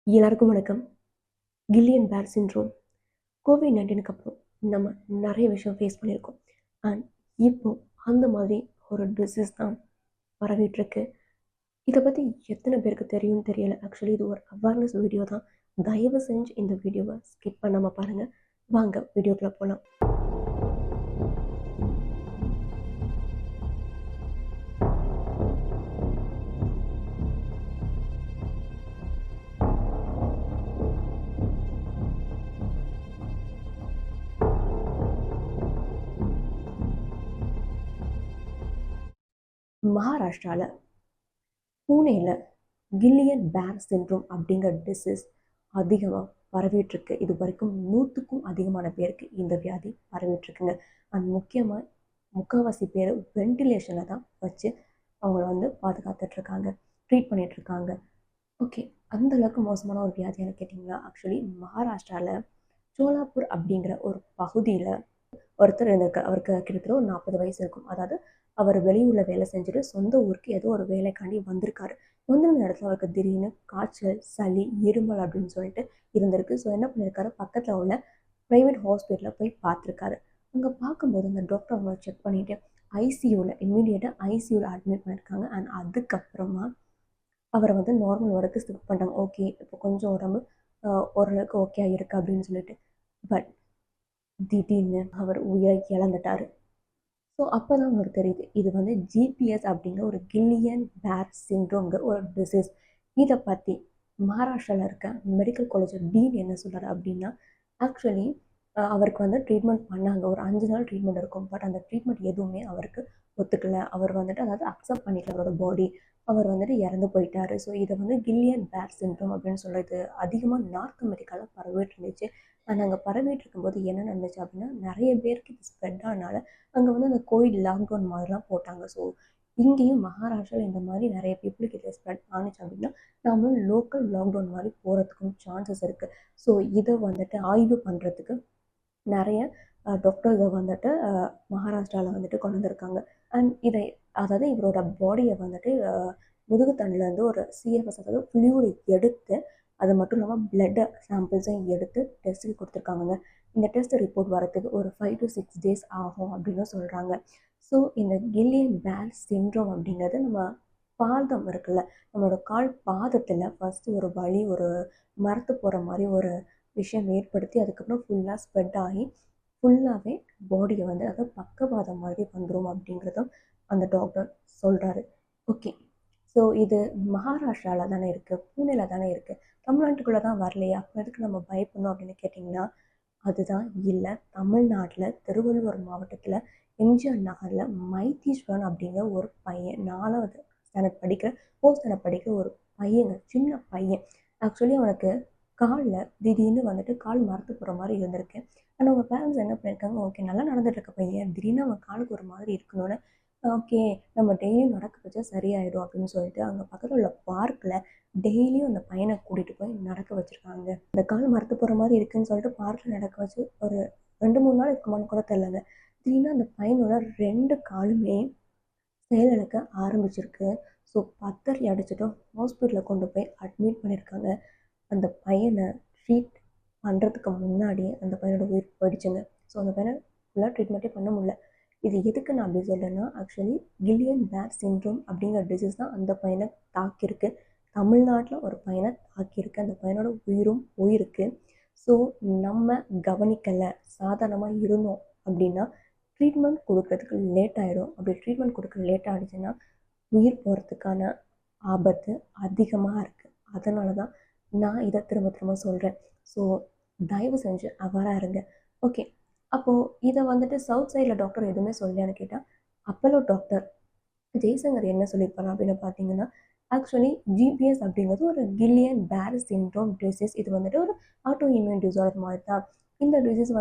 எல்லாருக்கும் வணக்கம். கில்லியன் பேர் சிண்ட்ரோம். கோவிட்-19க்கு அப்புறம் நம்ம நெறைய விஷயம் ஃபேஸ் பண்ணியிருக்கோம். அண்ட் இப்போ அந்த மாதிரி ஒரு டிசீஸ் தான் பரவிட்டுருக்கு. இத பத்தி எத்தன பேருக்கு தெரியும்னு தெரியல. ஆக்சுவலி இது ஒரு அவேர்னஸ் வீடியோ தான். தயவு செஞ்சு இந்த வீடியோவ ஸ்கிப் பண்ணாம பாருங்க. வாங்க வீடியோக்குள்ள போலாம். மகாராஷ்டிரால பூனேல கில்லியன் பேர் சிண்ட்ரோம் அப்படிங்கிற டிசீஸ் அதிகமா பரவிட்டுருக்கு. இதுவரைக்கும் 100க்கும் அதிகமான பேருக்கு இந்த வியாதி பரவிட்டுருக்குங்க. அண்ட் முக்கியமா முக்காவாசி பேர் வென்டிலேஷன்ல தான் வச்சு அவங்கள பாதுகாத்துட்ருக்காங்க, ட்ரீட் பண்ணிட்டுருக்காங்க. ஓகே. அந்த அளவுக்கு மோசமான ஒரு வியாதியான்னு கேட்டிங்கன்னா, ஆக்சுவலி மகாராஷ்டிரால சோலாப்பூர் அப்படிங்கிற ஒரு பகுதியில ஒருத்தர் இருந்திருக்காரு. அவருக்கு கிட்டத்தட்ட ஒரு 40 வயசு இருக்கும். அதாவது அவர் வெளியூர்ல வேலை செஞ்சுட்டு சொந்த ஊருக்கு ஏதோ ஒரு வேலைக்காண்டி வந்திருக்காரு. வந்திருந்த இடத்துல அவருக்கு திடீர்னு காய்ச்சல், சளி, இருமல் அப்படின்னு சொல்லிட்டு இருந்திருக்கு. ஸோ என்ன பண்ணியிருக்காரு, பக்கத்துல உள்ள பிரைவேட் ஹாஸ்பிட்டல்ல போய் பார்த்துருக்காரு. அங்க பார்க்கும்போது அந்த டாக்டர் அவங்கள செக் பண்ணிட்டு இம்மீடியட்டா ஐசியூல அட்மிட் பண்ணியிருக்காங்க. அண்ட் அதுக்கப்புறமா அவர நார்மல் வார்டுக்கு ஷிஃப்ட் பண்ணிட்டாங்க. ஓகே, இப்போ கொஞ்சம் உடம்பு ஓரளவுக்கு ஓகே இருக்கு அப்படின்னு சொல்லிட்டு. பட் திடீர்னு அவர் உயிரை இழந்துட்டாரு. ஸோ அப்பதான் அவங்களுக்கு தெரியுது. இது ஜிபிஎஸ் அப்படிங்கிற ஒரு கில்லியன் பேர் சிண்ட்ரோம்ங்கிற ஒரு டிசீஸ். இத பத்தி மகாராஷ்டிரால இருக்க மெடிக்கல் காலேஜ் டீன் என்ன சொல்றாரு அப்படின்னா, ஆக்சுவலி அவருக்கு ட்ரீட்மெண்ட் பண்ணாங்க. ஒரு 5 நாள் ட்ரீட்மெண்ட் இருக்கும். பட் அந்த ட்ரீட்மெண்ட் எதுவுமே அவருக்கு ஒத்துக்கல. அவர் அதாவது அக்செப்ட் பண்ணிக்கல அவரோட பாடி. அவர் இறந்து போயிட்டாரு. ஸோ இத கில்லியன் பேர் சிண்ட்ரோம் அப்படின்னு சொல்றது அதிகமா நார்த் அமெரிக்கால பரவிட்டு இருந்துச்சு. அண்ட் அங்க பரவிட்டு இருக்கும்போது என்ன நடந்துச்சு அப்படின்னா, நெறைய பேருக்கு இது ஸ்ப்ரெட் ஆனனால அங்க அந்த கோவிட் லாக்டவுன் மாதிரிலாம் போட்டாங்க. ஸோ இங்கேயும் மகாராஷ்டிரால இந்த மாதிரி நிறைய பீப்புளுக்கு இது ஸ்ப்ரெட் ஆனுச்சு அப்படின்னா, நம்மளும் லோக்கல் லாக்டவுன் மாதிரி போகிறதுக்கும் சான்சஸ் இருக்குது. ஸோ இதை ஆய்வு பண்ணுறதுக்கு நிறைய டாக்டர்ஸை மகாராஷ்டிராவில் கொண்டு வந்திருக்காங்க. அண்ட் இதை அதாவது இவரோட பாடியை முதுகுத்தண்டுலேருந்து ஒரு சிஎஃப்எஸ் அதாவது ஃப்ளூயிடை எடுத்து, அது மட்டும் இல்லாமல் பிளட் சாம்பிள்ஸையும் எடுத்து டெஸ்ட்டுக்கு கொடுத்துருக்காங்க. இந்த டெஸ்ட் ரிப்போர்ட் வரத்துக்கு ஒரு 5 to 6 டேஸ் ஆகும் அப்படின்னு சொல்கிறாங்க. ஸோ இந்த கில்லியன் பேர் சிண்ட்ரோம் அப்படிங்கிறது நம்ம பாதம் இருக்குல்ல, நம்மளோட கால் பாதத்தில் ஃபஸ்ட்டு ஒரு வலி, ஒரு மரத்து போகிற மாதிரி ஒரு விஷயம் ஏற்படுத்தி அதுக்கப்புறம் ஃபுல்லாக ஸ்ப்ரெட் ஆகி ஃபுல்லாகவே பாடியை அதாவது பக்கவாதம் மாதிரி வந்துடும் அப்படிங்கிறதும் அந்த டாக்டர் சொல்கிறாரு. ஓகே. ஸோ இது மகாராஷ்டிராவில் தானே இருக்குது, பூனேல தானே இருக்குது, தமிழ்நாட்டுக்குள்ளே தான் வரலையா, அப்போ எதுக்கு நம்ம பயப்படணும் அப்படின்னு கேட்டிங்கன்னா, அதுதான் இல்லை. தமிழ்நாட்டில் திருவள்ளுவர் மாவட்டத்தில் எம்ஜிஆர் நகரில் மைத்தீஸ்வரன் அப்படிங்கிற ஒரு பையன் 4வது ஸ்டாண்டர்ட் படிக்கிற 4th ஸ்டாண்டர்ட் படிக்கிற ஒரு பையங்க, சின்ன பையன். ஆக்சுவலி அவனுக்கு காலில் திடீர்னு கால் மரத்து போகிற மாதிரி இருந்திருக்கு. ஆனால் அவங்க பேரண்ட்ஸ் என்ன பண்ணியிருக்காங்க, ஓகே நல்லா நடந்துட்டு இருக்க பையன் திடீர்னு அவன் காலுக்கு ஒரு மாதிரி இருக்கணும்னு, ஓகே நம்ம டெய்லியும் நடக்க வச்சா சரியாயிடும் அப்படின்னு சொல்லிட்டு அங்கே பக்கத்தில் உள்ள பார்க்கில் டெய்லியும் அந்த பையனை கூட்டிகிட்டு போய் நடக்க வச்சுருக்காங்க. அந்த கால் மரத்து போகிற மாதிரி இருக்குன்னு சொல்லிட்டு பார்க்கில் நடக்க வச்சு ஒரு 2-3 நாள் இருக்குமான்னு கூட தெரிலங்க. திடீர்னு அந்த பையனோட 2 காலுமே செயலிழக்க ஆரம்பிச்சிருக்கு. ஸோ பத்தரை அடிச்சுட்டு ஹாஸ்பிட்டலில் கொண்டு போய் அட்மிட் பண்ணியிருக்காங்க. அந்த பையனை ட்ரீட் பண்ணுறதுக்கு முன்னாடியே அந்த பையனோட உயிர் போயிடுச்சுங்க. ஸோ அந்த பையனை ஃபுல்லாக ட்ரீட்மெண்ட்டே பண்ண முடியல. இது எதுக்கு நான் அப்படி சொல்கிறேன்னா, ஆக்சுவலி கில்லியன் பேர் சிண்ட்ரோம் அப்படிங்கிற டிசீஸ் தான் அந்த பையனை தாக்கியிருக்கு. தமிழ்நாட்டில் ஒரு பையனை தாக்கியிருக்கு. அந்த பையனோட உயிரும் போயிருக்கு. ஸோ நம்ம கவனிக்கலை, சாதாரணமாக இருந்தோம் அப்படின்னா ட்ரீட்மெண்ட் கொடுக்கறதுக்கு லேட் ஆகிடும். அப்படி ட்ரீட்மெண்ட் கொடுக்க லேட் ஆகிடுச்சுன்னா உயிர் போகிறதுக்கான ஆபத்து அதிகமாக இருக்குது. அதனால தான் நான் இதை திரும்ப திரும்ப சொல்கிறேன். ஸோ தயவு செஞ்சு அவேராக இருங்க. ஓகே. அப்போது இதை சவுத் சைடில் டாக்டர் எதுவுமே சொல்லலையான்னு கேட்டால், அப்போலோ டாக்டர் ஜெய்சங்கர் என்ன சொல்லியிருப்பாரு அப்படின்னு பார்த்தீங்கன்னா, ஆக்சுவலி ஜிபிஎஸ் அப்படிங்கிறது ஒரு கில்லியன் பேர் சிண்ட்ரோம் டிசீஸ். இது ஒரு ஆட்டோ இம்யூன் டிசார்டர் மாதிரி தான். இந்த டிசீஸ்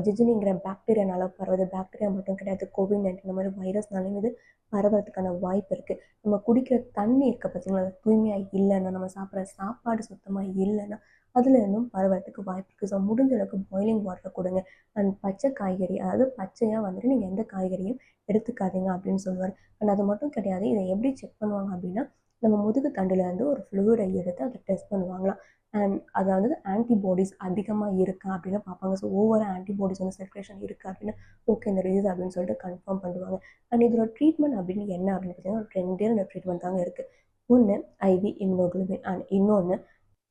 ஜிஜினிங்கிற பாக்டீரியானால பரவுது. பாக்டீரியா மட்டும் கிடையாது, கோவிட்-19 இந்த மாதிரி வைரஸ்னாலையும் இது பரவறதுக்கான வாய்ப்பு இருக்குது. நம்ம குடிக்கிற தண்ணி இருக்க பார்த்தீங்களா, அது தூய்மையாக இல்லைன்னா, நம்ம சாப்பிட்ற சாப்பாடு சுத்தமாக இல்லைன்னா அதில் இருந்தும் பரவறதுக்கு வாய்ப்பு இருக்குது. ஸோ முடிஞ்ச அளவுக்கு பாய்லிங் வாட்டர் கொடுங்க. அண்ட் பச்சை காய்கறி, அதாவது பச்சையாக நீங்கள் எந்த காய்கறியும் எடுத்துக்காதீங்க அப்படின்னு சொல்லுவார். அண்ட் அது மட்டும் கிடையாது, இதை எப்படி செக் பண்ணுவாங்க அப்படின்னா, நம்ம முதுகு தண்டுலேருந்து ஒரு ஃப்ளூயிடை எடுத்து அதை டெஸ்ட் பண்ணுவாங்களாம். அண்ட் அதாவது ஆன்டிபாடிஸ் அதிகமாக இருக்கா அப்படின்னு பார்ப்பாங்க. ஸோ ஓவராக ஆன்டிபாடிஸ் வந்து சர்க்குலேஷன் இருக்குது அப்படின்னு ஓகே இந்த டிசீஸ் அப்படின்னு சொல்லிட்டு கன்ஃபார்ம் பண்ணுவாங்க. அண்ட் இதோட ட்ரீட்மெண்ட் அப்படின்னு என்ன அப்படின்னு பார்த்தீங்கன்னா ரெண்டே ரெண்டு ட்ரீட்மெண்ட் தாங்க இருக்குது. ஒன்று ஐவி இம்யூனோகுளோபின் அண்ட் இன்னொன்று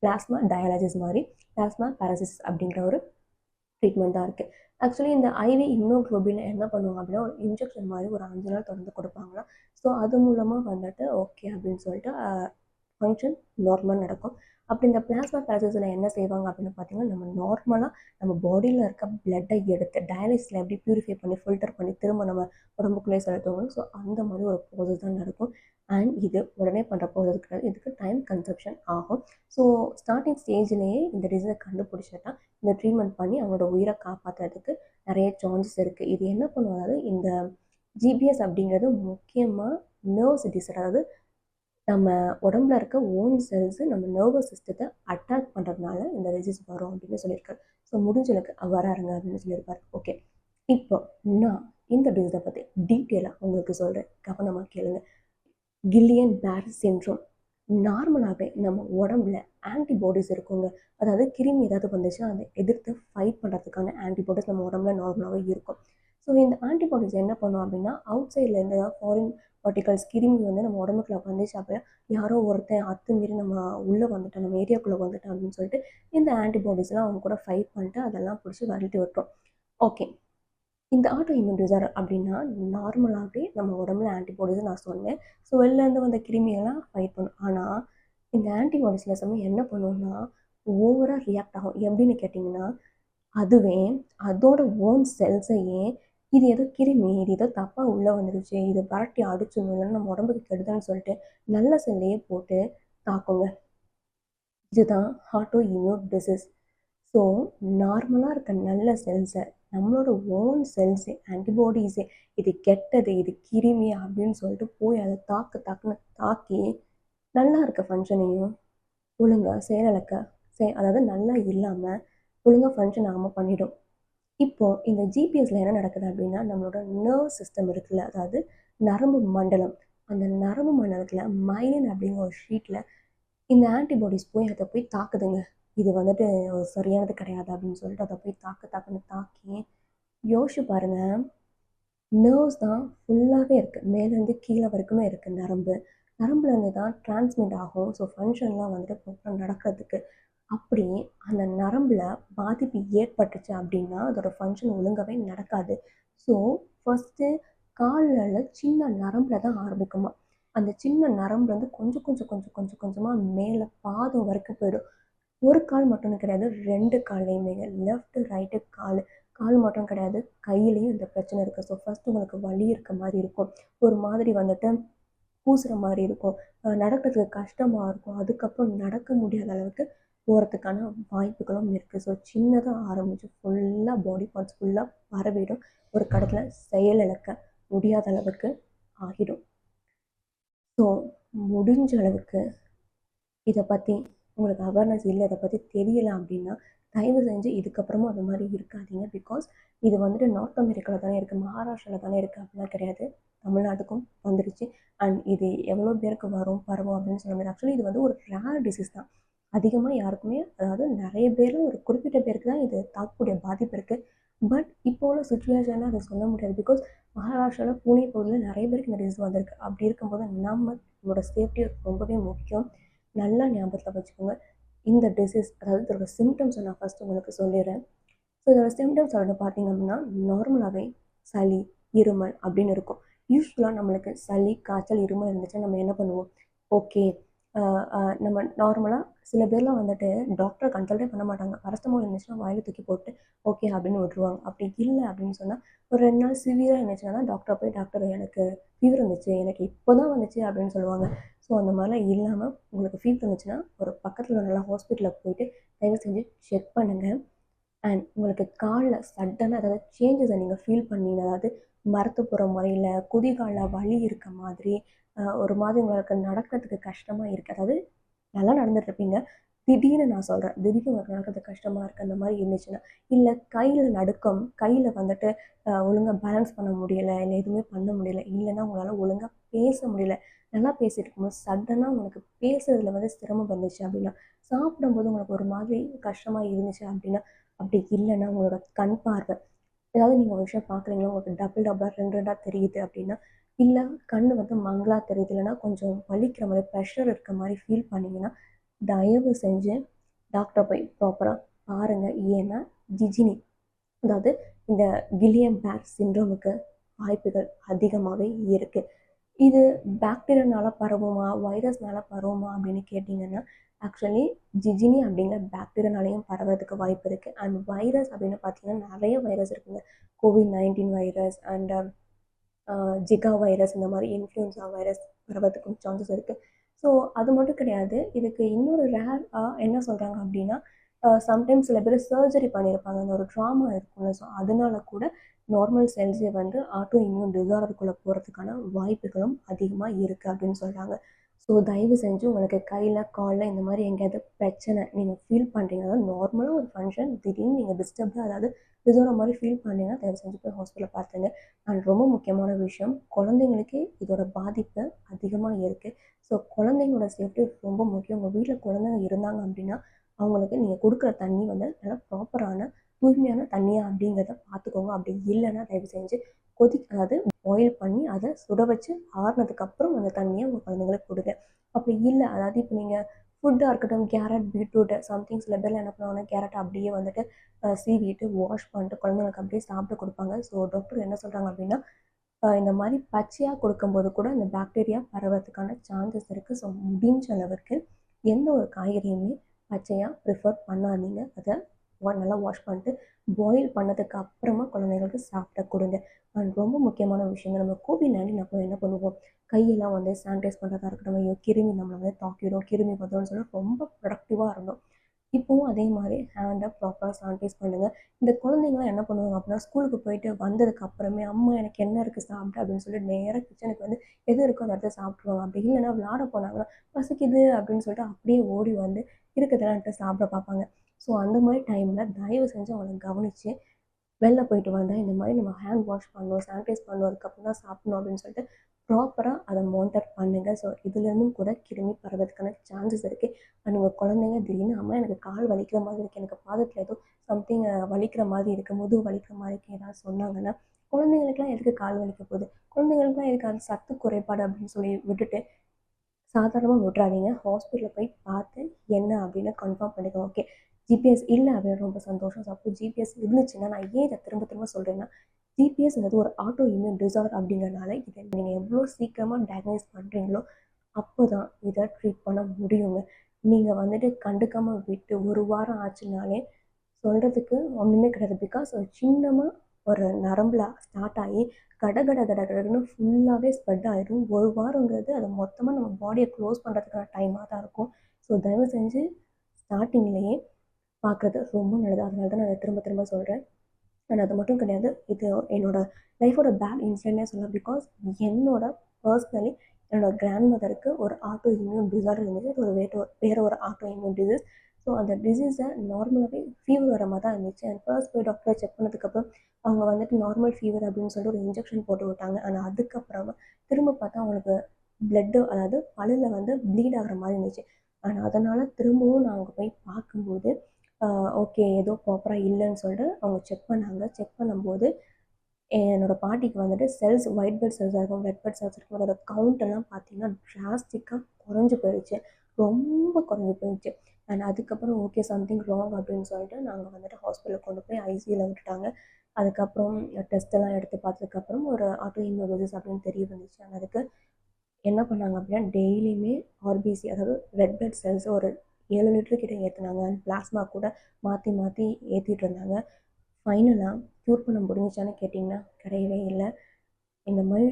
பிளாஸ்மா டயாலிசிஸ் மாதிரி பிளாஸ்மா பேரசிஸ் அப்படிங்கிற ஒரு ட்ரீட்மெண்ட் தான் இருக்குது. ஆக்சுவலி இந்த ஐவி இம்யூனோகுளோபின் என்ன பண்ணுவாங்க அப்படின்னா ஒரு இன்ஜெக்ஷன் மாதிரி ஒரு 5 நாள் தொடர்ந்து கொடுப்பாங்களாம். ஸோ அது மூலமாக வந்துட்டு ஓகே அப்படின்னு சொல்லிட்டு ஃபங்க்ஷன் நார்மலாக நடக்கும். அப்படி இந்த பிளாஸ்மா பேரசிஸில் என்ன செய்வாங்க அப்படின்னு பார்த்தீங்கன்னா நம்ம நார்மலாக நம்ம பாடியில் இருக்க பிளட்டை எடுத்து டயாலிசிஸில் எப்படி பியூரிஃபை பண்ணி ஃபில்டர் பண்ணி திரும்ப நம்ம உடம்புக்குள்ளே செலுத்துவாங்க. ஸோ அந்த மாதிரி ஒரு ப்ராசஸ் தான் நடக்கும். அண்ட் இது உடனே பண்ணுற ப்ராசஸ் கிடையாது. இதுக்கு டைம் கன்சப்ஷன் ஆகும். ஸோ ஸ்டார்டிங் ஸ்டேஜ்லேயே இந்த டிசீஸை கண்டுபிடிச்சிட்டா இந்த ட்ரீட்மெண்ட் பண்ணி அவங்களோட உயிரை காப்பாற்றுறதுக்கு நிறைய சான்சஸ் இருக்குது. இது என்ன பண்ணுவோம், அதாவது இந்த ஜிபிஎஸ் அப்படிங்கிறது முக்கியமாக நர்வ்ஸ் டிசீஸ், அதாவது நம்ம உடம்புல இருக்க ஓன் செல்ஸு நம்ம நர்வஸ் சிஸ்டத்தை அட்டாக் பண்ணுறதுனால இந்த டிசீஸ் வரும் அப்படின்னு சொல்லியிருக்காரு. ஸோ முடிஞ்சளவுக்கு வராருங்க அப்படின்னு சொல்லியிருப்பாரு. ஓகே, இப்போ நான் இந்த டிசீஸை பற்றி டீட்டெயிலாக உங்களுக்கு சொல்கிறேன், கவனமாக கேளுங்க. கில்லியன் பேர் சிண்ட்ரோம். நார்மலாகவே நம்ம உடம்புல ஆன்டிபாடிஸ் இருக்குங்க. அதாவது கிருமி ஏதாவது வந்துச்சுன்னா அதை எதிர்த்து ஃபைட் பண்ணுறதுக்கான ஆன்டிபாடிஸ் நம்ம உடம்புல நார்மலாகவே இருக்கும். ஸோ இந்த ஆன்டிபாடிஸ் என்ன பண்ணும் அப்படின்னா அவுட் சைட்லேருந்து ஏதாவது ஃபாரின் பார்ட்டிகல்ஸ் கிருமி வந்து நம்ம உடம்புக்குள்ள வந்துச்சு அப்படின்னா யாரோ ஒருத்தன் அத்துமீறி நம்ம உள்ளே வந்துட்டோம், நம்ம ஏரியாக்குள்ளே வந்துட்டோம் அப்படின்னு சொல்லிட்டு இந்த ஆன்டிபாடிஸ்லாம் அவங்க கூட ஃபைட் பண்ணிட்டு அதெல்லாம் பிடிச்சி விரட்டி விட்டுரும். ஓகே, இந்த ஆட்டோ இம்யூன் டிசார்டர் அப்படின்னா நார்மலாகவே நம்ம உடம்புல ஆன்டிபாடிஸ் நான் சொன்னேன். ஸோ வெளிலேருந்து வந்த கிருமியெல்லாம் ஃபைட் பண்ணும். ஆனால் இந்த ஆன்டிபாடிஸில் சமயம் என்ன பண்ணுவோம்னா ஓவராக ரியாக்ட் ஆகும். எப்படின்னு கேட்டிங்கன்னா அதுவே அதோட ஓன் செல்ஸையே இது ஏதோ கிருமி, இது ஏதோ தப்பாக உள்ளே வந்துடுச்சு, இதை விரட்டி அடிச்சிடணும், இல்லைன்னா நம்ம உடம்புக்கு கெடுதல்னு சொல்லிட்டு நல்ல செல்லையே போட்டு தாக்குங்க. இதுதான் ஆட்டோ இம்யூன் டிசீஸ். ஸோ நார்மலாக இருக்க நல்ல செல்ஸை நம்மளோட ஓன் செல்ஸே ஆன்டிபாடிஸே இது கெட்டது, இது கிருமி அப்படின்னு சொல்லிட்டு போய் அதை தாக்குன்னு தாக்கி நல்லா இருக்க ஃபங்க்ஷனையும் ஒழுங்காக செயலிழக்க அதாவது நல்லா இல்லாமல் ஒழுங்காக ஃபங்க்ஷன் ஆகாமல் பண்ணிடும். இப்போது இந்த ஜிபிஎஸ்ல என்ன நடக்குது அப்படின்னா நம்மளோட நர்வ் சிஸ்டம் இருக்குல்ல, அதாவது நரம்பு மண்டலம், அந்த நரம்பு மண்டலத்தில் மைலின் அப்படிங்கிற ஒரு ஷீட்டில் இந்த ஆன்டிபாடிஸ் போய் அதை போய் தாக்குதுங்க. இது வந்துட்டு சரியானது கிடையாது அப்படின்னு சொல்லிட்டு அதை போய் தாக்குன்னு தாக்கி யோசிச்சு பாருங்கள். நர்வ்ஸ் தான் ஃபுல்லாகவே இருக்குது, மேலேருந்து கீழே வரைக்குமே இருக்குது. நரம்புலேருந்து தான் டிரான்ஸ்மிட் ஆகும். ஸோ ஃபங்க்ஷன்லாம் வந்துட்டு ப்ராப்பராக நடக்கிறதுக்கு. அப்படி அந்த நரம்பில் பாதிப்பு ஏற்பட்டுச்சு அப்படின்னா அதோட ஃபங்க்ஷன் ஒழுங்காகவே நடக்காது. ஸோ ஃபஸ்ட்டு காலில் சின்ன நரம்பில் தான் ஆரம்பிக்குமா. அந்த சின்ன நரம்பு வந்து கொஞ்சமாக மேலே பாதம் வரைக்கும் போயிடும். ஒரு கால் மட்டும்னு கிடையாது, 2 கால்லையுமே லெஃப்ட் ரைட்டு கால் மட்டும் கிடையாது, கையிலையும் இந்த பிரச்சனை இருக்குது. ஸோ ஃபஸ்ட்டு உங்களுக்கு வலி இருக்க மாதிரி இருக்கும், ஒரு மாதிரி வந்துட்டு பூசுகிற மாதிரி இருக்கும், நடக்கிறதுக்கு கஷ்டமாக இருக்கும், அதுக்கப்புறம் நடக்க முடியாத அளவுக்கு போகிறதுக்கான வாய்ப்புகளும் இருக்குது. ஸோ சின்னதாக ஆரம்பித்து ஃபுல்லாக பாடி பார்ட்ஸ் ஃபுல்லாக பரவிடும், ஒரு கடத்தில் செயலிழக்க முடியாத அளவுக்கு ஆகிடும். ஸோ முடிஞ்ச அளவுக்கு இதை பற்றி உங்களுக்கு அவேர்னஸ் இல்லை, இதை பற்றி தெரியல அப்படின்னா தயவு செஞ்சு இதுக்கப்புறமும் அது மாதிரி இருக்காதீங்க. பிகாஸ் இது வந்துட்டு நார்த் அமெரிக்காவில் தானே இருக்குது, மகாராஷ்டிராவில் தானே இருக்குது அப்படிலாம் கிடையாது, தமிழ்நாட்டுக்கும் வந்துடுச்சு. அண்ட் இது எவ்வளோ பேருக்கு பரவும் அப்படின்னு சொல்ல முடியாது. ஆக்சுவலி இது வந்து ஒரு ரேர் டிசீஸ் தான். அதிகமாக யாருக்குமே, அதாவது நிறைய பேர், ஒரு குறிப்பிட்ட பேருக்கு தான் இது தாக்கக்கூடிய பாதிப்பு இருக்குது. பட் இப்போ உள்ள சுச்சுவேஷனில் அதை சொல்ல முடியாது. பிகாஸ் மகாராஷ்டிராவில் பூனே பகுதியில் நிறைய பேருக்கு இந்த டிசீஸ் வந்திருக்கு. அப்படி இருக்கும்போது நம்மளோட சேஃப்டி ரொம்பவே முக்கியம். நல்லா ஞாபகத்தில் வச்சுக்கோங்க. இந்த டிசீஸ், அதாவது இதோட சிம்டம்ஸை நான் ஃபஸ்ட்டு உங்களுக்கு சொல்லிடுறேன். ஸோ இதோட சிம்டம்ஸ் அப்படின்னு பார்த்தீங்க அப்படின்னா நார்மலாகவே சளி, இருமல் அப்படின்னு இருக்கும். யூஸ்வலாக நம்மளுக்கு சளி, காய்ச்சல், இருமல் இருந்துச்சுன்னா நம்ம என்ன பண்ணுவோம், ஓகே நம்ம நார்மலாக சில பேர்லாம் வந்துட்டு டாக்டரை கன்சல்ட்டே பண்ண மாட்டாங்க, பரஸ்டமால் இருந்துச்சுன்னா வாயில் தூக்கி போட்டு ஓகே அப்படின்னு விட்டுருவாங்க. அப்படி இல்லை அப்படின்னு சொன்னால் ஒரு 2 நாள் சிவியராக இருந்துச்சுன்னா தான் டாக்டரை போய் டாக்டர் எனக்கு ஃபீவர் இருந்துச்சு, எனக்கு இப்போ தான் வந்துச்சு அப்படின்னு சொல்லுவாங்க. ஸோ அந்த மாதிரிலாம் இல்லாமல் உங்களுக்கு ஃபீவர் இருந்துச்சுன்னா ஒரு பக்கத்தில் நல்லா ஹாஸ்பிட்டலில் போயிட்டு தயவு செஞ்சு செக் பண்ணுங்கள். அண்ட் உங்களுக்கு காலில் சடனாக ஏதாவது சேஞ்சஸை நீங்கள் ஃபீல் பண்ணீங்க, அதாவது மரத்து போகிற முறையில் குதிகாலில் வலி இருக்க மாதிரி, ஒரு மாதிரி உங்களுக்கு நடக்கிறதுக்கு கஷ்டமாக இருக்குது, அதாவது நல்லா நடந்துட்டுருப்பீங்க, திடீர்னு நான் சொல்கிறேன், திடீர்னு உங்களுக்கு நடக்கிறது கஷ்டமாக இருக்குது அந்த மாதிரி இருந்துச்சுன்னா, இல்லை கையில் நடுக்கம், கையில் வந்துட்டு ஒழுங்காக பேலன்ஸ் பண்ண முடியலை, இல்லை எதுவுமே பண்ண முடியல, இல்லைன்னா உங்களால் ஒழுங்காக பேச முடியல, நல்லா பேசிட்டு இருக்கும்போது சடனாக உங்களுக்கு பேசுறதுல வந்து சிரமம் வந்துச்சு அப்படின்னா, சாப்பிடும்போது உங்களுக்கு ஒரு மாதிரி கஷ்டமாக இருந்துச்சு அப்படின்னா, அப்படி இல்லைன்னா உங்களோட கண் பார்வை, ஏதாவது நீங்கள் ஒரு விஷயம் பார்க்குறீங்களா உங்களுக்கு டபுள் டபுளாக ரெண்டு ரெண்டாக தெரியுது அப்படின்னா, இல்லை கண் வந்து மங்களா தெரியுது, இல்லைன்னா கொஞ்சம் வலிக்கிற மாதிரி ப்ரெஷர் இருக்க மாதிரி ஃபீல் பண்ணிங்கன்னா, தயவு செஞ்சு டாக்டரை போய் ப்ராப்பராக பாருங்கள். ஏன்னா ஜிஜினி, அதாவது இந்த கில்லியன் பேர் சிண்ட்ரோமுக்கு வாய்ப்புகள் அதிகமாகவே இருக்குது. இது பாக்டீரியானால பரவுமா, வைரஸ்னால பரவுமா அப்படின்னு கேட்டிங்கன்னா, ஆக்சுவலி ஜிஜினி அப்படிங்கிற பாக்டீரியானாலையும் பரவறதுக்கு வாய்ப்பு இருக்குது. அண்ட் வைரஸ் அப்படின்னு பார்த்தீங்கன்னா நிறைய வைரஸ் இருக்குங்க. COVID-19 virus and Zika virus, இந்த மாதிரி இன்ஃப்ளூயன்ஸா வைரஸ் பரவறதுக்கும் சான்சஸ் இருக்குது. ஸோ அது மட்டும் கிடையாது, இதுக்கு இன்னொரு என்ன சொல்கிறாங்க அப்படின்னா, சம்டைம்ஸ் சில பேர் சர்ஜரி பண்ணியிருப்பாங்க, அந்த ஒரு ட்ராமா இருக்கும்ல, ஸோ அதனால கூட நார்மல் செல்ஸே வந்து ஆட்டோ இம்யூன் டிசார்டருக்குள்ளே போகிறதுக்கான வாய்ப்புகளும் அதிகமாக இருக்குது அப்படின்னு சொல்கிறாங்க. ஸோ தயவு செஞ்சு உங்களுக்கு கையில் காலில் இந்த மாதிரி எங்கேயாவது பிரச்சனை நீங்கள் ஃபீல் பண்ணுறீங்க, அதாவது நார்மலாக ஒரு ஃபங்க்ஷன் திடீர்னு நீங்கள் டிஸ்டர்ப்டாக அதாவது டிசார்டர் மாதிரி ஃபீல் பண்ணீங்கன்னா தயவு செஞ்சு போய் ஹாஸ்பிட்டலில் பார்த்துங்க. அண்ட் ரொம்ப முக்கியமான விஷயம், குழந்தைங்களுக்கு இதோட பாதிப்பு அதிகமாக இருக்குது. ஸோ குழந்தைங்களோட சேஃப்டி ரொம்ப முக்கியம். உங்கள் வீட்டில் குழந்தைங்க இருந்தாங்க அப்படின்னா அவங்களுக்கு நீங்கள் கொடுக்குற தண்ணி வந்து நல்லா ப்ராப்பரான தூய்மையான தண்ணியா அப்படிங்கிறத பார்த்துக்கோங்க. அப்படி இல்லைன்னா தயவு செஞ்சு அதாவது பாயில் பண்ணி அதை சுட வச்சு ஆறுனதுக்கப்புறம் அந்த தண்ணியை உங்கள் குழந்தைங்களுக்கு கொடுங்க. அப்படி இல்லை, அதாவது இப்போ நீங்கள் ஃபுட்டாக இருக்கட்டும், கேரட் பீட்ரூட் சம்திங், சில பேர் என்ன பண்ணுவாங்கன்னா கேரட் அப்படியே வந்துட்டு சீவிட்டு வாஷ் பண்ணிட்டு குழந்தைங்களுக்கு அப்படியே சாப்பிட்டு கொடுப்பாங்க. ஸோ டாக்டர் என்ன சொல்கிறாங்க அப்படின்னா, இந்த மாதிரி பச்சையாக கொடுக்கும்போது கூட இந்த பாக்டீரியா பரவறதுக்கான சான்சஸ் இருக்குது. ஸோ முடிஞ்ச அளவுக்கு எந்த ஒரு காய்கறியுமே பச்சையாக ப்ரிஃபர் பண்ணாதீங்க. அதை நல்லா வாஷ் பண்ணிட்டு பாயில் பண்ணதுக்கு அப்புறமா குழந்தைங்களுக்கு சாப்பிட கொடுங்க. அண்ட் ரொம்ப முக்கியமான விஷயங்கள், நம்ம COVID-19 அப்போ என்ன பண்ணுவோம், கையெல்லாம் வந்து சானிடைஸ் பண்ணுறதா இருக்கட்டும், ஐயோ கிருமி நம்மளை வந்து தாக்கிடும், கிருமி வந்தோம்னு சொல்லி ரொம்ப ப்ரொடக்டிவாக இருந்தோம். இப்போவும் அதே மாதிரி ஹேண்டை ப்ராப்பராக சானிடைஸ் பண்ணுங்கள். இந்த குழந்தைங்களாம் என்ன பண்ணுவாங்க அப்படின்னா, ஸ்கூலுக்கு போயிட்டு வந்ததுக்கு அப்புறமே அம்மா எனக்கு என்ன இருக்குது சாப்பிட அப்படின்னு சொல்லிட்டு நேராக கிச்சனுக்கு வந்து எது இருக்கோ அந்த இடத்துல சாப்பிட்ருவாங்க. அப்படி இல்லைன்னா விளாட போனாங்கன்னா பசிக்குது அப்படின்னு சொல்லிட்டு அப்படியே ஓடி வந்து இருக்கிறதெல்லாம் எடுத்து சாப்பிட பார்ப்பாங்க. ஸோ அந்த மாதிரி டைமில் தயவு செஞ்சு அவங்கள கவனித்து வெளில போயிட்டு வந்தால் இந்த மாதிரி நம்ம ஹேண்ட் வாஷ் பண்ணணும், சானிடைஸ் பண்ணணும், அதுக்கப்புறம் தான் சாப்பிடணும் அப்படின்னு சொல்லிட்டு ப்ராப்பராக அதை மானிட்டர் பண்ணுங்கள். ஸோ இதுலேருந்தும் கூட கிருமி பரவறதுக்கான சான்சஸ் இருக்குது. அண்ட் உங்கள் குழந்தைங்க திடீர்னு அம்மா எனக்கு கால் வலிக்கிற மாதிரி இருக்குது, எனக்கு பாதத்தில் ஏதோ சம்திங் வலிக்கிற மாதிரி இருக்குது, முதுகு வலிக்கிற மாதிரி இருக்குது ஏதாவது சொன்னாங்கன்னா, குழந்தைங்களுக்குலாம் எதுக்கு கால் வலிக்க போகுது, குழந்தைங்களுக்குலாம் எதுக்கு அது சத்து குறைபாடு அப்படின்னு சொல்லி விட்டுட்டு சாதாரணமாக விட்றாதீங்க. ஹாஸ்பிட்டலில் போய் பார்த்து என்ன அப்படின்னு கன்ஃபார்ம் பண்ணிக்கோங்க. ஓகே, ஜிபிஎஸ் இல்லை அப்படின்னு ரொம்ப சந்தோஷம். சப்போஸ் ஜிபிஎஸ் இருந்துச்சுன்னா, நான் ஏன் இதை திரும்ப திரும்ப சொல்கிறேன்னா, ஜிபிஎஸ்ங்கிறது ஒரு ஆட்டோ இம்யூன் டிசார்டர் அப்படிங்கிறனால இதை நீங்கள் எவ்வளோ சீக்கிரமாக டயக்னைஸ் பண்ணுறீங்களோ அப்போ தான் இதை ட்ரீட் பண்ண முடியுங்க. நீங்கள் வந்துட்டு கண்டுக்காமல் விட்டு ஒரு வாரம் ஆச்சுனாலே சொல்கிறதுக்கு ஒன்றுமே கிடையாது. பிகாஸ் ஒரு சின்னமாக ஒரு நரம்பில் ஸ்டார்ட் ஆகி கட கட கட கடன்னு ஃபுல்லாகவே ஸ்ப்ரெட் ஆகிடும். ஒரு வாரங்கிறது அதை மொத்தமாக நம்ம பாடியை க்ளோஸ் பண்ணுறதுக்கான டைமாக தான் இருக்கும். ஸோ தயவு செஞ்சு ஸ்டார்டிங்லேயே பார்க்குறது ரொம்ப நல்லது. அதனால தான் நான் திரும்ப திரும்ப சொல்கிறேன். அண்ட் அது மட்டும் கிடையாது, இது என்னோடய லைஃபோட பேட் இன்சிடென்ட்னே சொல்லலாம். பிகாஸ் என்னோட பர்சனலி என்னோடய கிராண்ட் மதருக்கு ஒரு ஆட்டோ இம்யூன் டிசார்டர் இருந்துச்சு. அது வேறு ஒரு ஆட்டோ இம்யூன் டிசீஸ். ஸோ அந்த டிசீஸை நார்மலாகவே ஃபீவர் வர மாதிரி தான் இருந்துச்சு. அண்ட் ஃபர்ஸ்ட் போய் டாக்டரை செக் பண்ணதுக்கப்புறம் அவங்க வந்துட்டு நார்மல் ஃபீவர் அப்படின்னு சொல்லிட்டு ஒரு இன்ஜெக்ஷன் போட்டு விட்டாங்க. ஆனால் அதுக்கப்புறமா திரும்ப பார்த்தா அவங்களுக்கு பிளட்டு, அதாவது பல்லில் வந்து ப்ளீட் ஆகிற மாதிரி இருந்துச்சு. ஆனால் அதனால் திரும்பவும் நான் அங்கே போய் பார்க்கும்போது ஓகே ஏதோ ப்ராப்பராக இல்லைன்னு சொல்லிட்டு அவங்க செக் பண்ணாங்க. செக் பண்ணும்போது என்னோடய பாட்டிக்கு வந்துட்டு செல்ஸ், ஒயிட் பிளட் செல்ஸாக இருக்கும், ரெட் பிளட் செல்ஸ் இருக்கும், அதோட கவுண்டெல்லாம் பார்த்தீங்கன்னா ட்ராஸ்டிக்காக குறைஞ்சி போயிடுச்சு, ரொம்ப குறைஞ்சி போயிடுச்சு. அண்ட் அதுக்கப்புறம் ஓகே சம்திங் ராங் அப்படின்னு சொல்லிட்டு நாங்கள் வந்துட்டு ஹாஸ்பிட்டலுக்கு கொண்டு போய் ஐசியூவில் விட்டுட்டாங்க. அதுக்கப்புறம் டெஸ்ட்டெல்லாம் எடுத்து பார்த்ததுக்கப்புறம் ஒரு ஆட்டோ இம்யூன் டிசீஸ் அப்படின்னு தெரிய வந்துச்சு. அண்ட் அதுக்கு என்ன பண்ணாங்க அப்படின்னா, டெய்லியுமே ஆர்பிசி, அதாவது ரெட் பிளட் செல்ஸ் ஒரு 7 லிட்டர் கிட்ட ஏற்றுனாங்க. அண்ட் பிளாஸ்மா கூட மாற்றி மாற்றி ஏற்றிட்டு இருந்தாங்க. ஃபைனலாக க்யூர் பண்ண முடிஞ்சிச்சான்னு கேட்டிங்கன்னா கிடையவே இல்லை. இந்த மாதிரி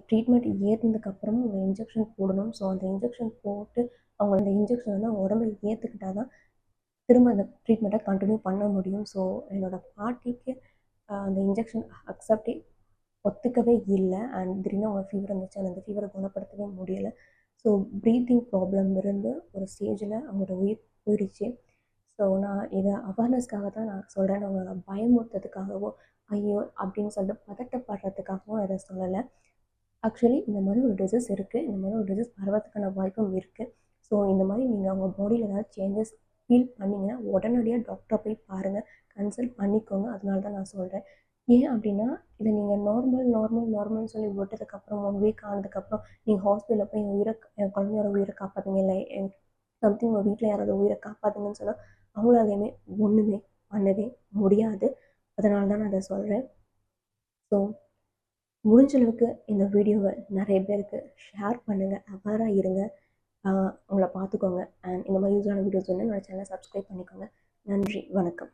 ட்ரீட்மெண்ட் ஏறினதுக்கப்புறமும் அவங்க இன்ஜெக்ஷன் போடணும். ஸோ அந்த இன்ஜெக்ஷன் போட்டு அவங்க அந்த இன்ஜெக்ஷன் வந்து அவங்க உடம்புல ஏற்றுக்கிட்டா தான் திரும்ப அந்த ட்ரீட்மெண்ட்டை கண்டினியூ பண்ண முடியும். ஸோ என்னோடய பாட்டிக்கு அந்த இன்ஜெக்ஷன் ஒத்துக்கவே இல்லை. அண்ட் திடீர்னு அவங்க ஃபீவர் இருந்துச்சு. அந்த ஃபீவரை குணப்படுத்தவே முடியலை. ஸோ ப்ரீத்திங் ப்ராப்ளம் இருந்து ஒரு ஸ்டேஜில் அவங்களோட உயிர் போயிடுச்சு. ஸோ நான் இதை அவேர்னஸ்க்காக தான் நான் சொல்கிறேன். நான் உங்களை பயமுறுத்துறதுக்காகவோ ஐயோ அப்படின்னு சொல்லிட்டு பதட்டப்படுறதுக்காகவும் இதை சொல்லலை. ஆக்சுவலி இந்த மாதிரி ஒரு டிசீஸ் இருக்குது, இந்த மாதிரி ஒரு டிசீஸ் பரவறதுக்கான வாய்ப்பும் இருக்குது. ஸோ இந்த மாதிரி நீங்கள் உங்கள் பாடியில் ஏதாவது சேஞ்சஸ் ஃபீல் பண்ணிங்கன்னா உடனடியாக டாக்டரை போய் பாருங்கள், கன்சல்ட் பண்ணிக்கோங்க. அதனால தான் நான் சொல்கிறேன். ஏன் அப்படின்னா இதை நீங்கள் நார்மல்னு சொல்லி விட்டதுக்கப்புறம் 1 வீக் ஆனதுக்கப்புறம் நீங்கள் ஹாஸ்பிட்டலில் போய் என் குழந்தையோட உயிரை காப்பாற்றுங்க, இல்லை சம்திங் உங்கள் வீட்டில் யாராவது உயிரை காப்பாற்றுங்கன்னு சொன்னால் அவங்களாலையுமே ஒன்றுமே பண்ணவே முடியாது. அதனால தான் நான் அதை சொல்கிறேன். ஸோ முடிஞ்ச அளவுக்கு இந்த வீடியோவை நிறைய பேருக்கு ஷேர் பண்ணுங்கள், அவேராக இருங்க, உங்களை பார்த்துக்கோங்க. அண்ட் இந்த மாதிரி யூஸ்ஃபுல்லான வீடியோஸ் வந்து என்னோட சேனலை சப்ஸ்கிரைப் பண்ணிக்கோங்க. நன்றி, வணக்கம்.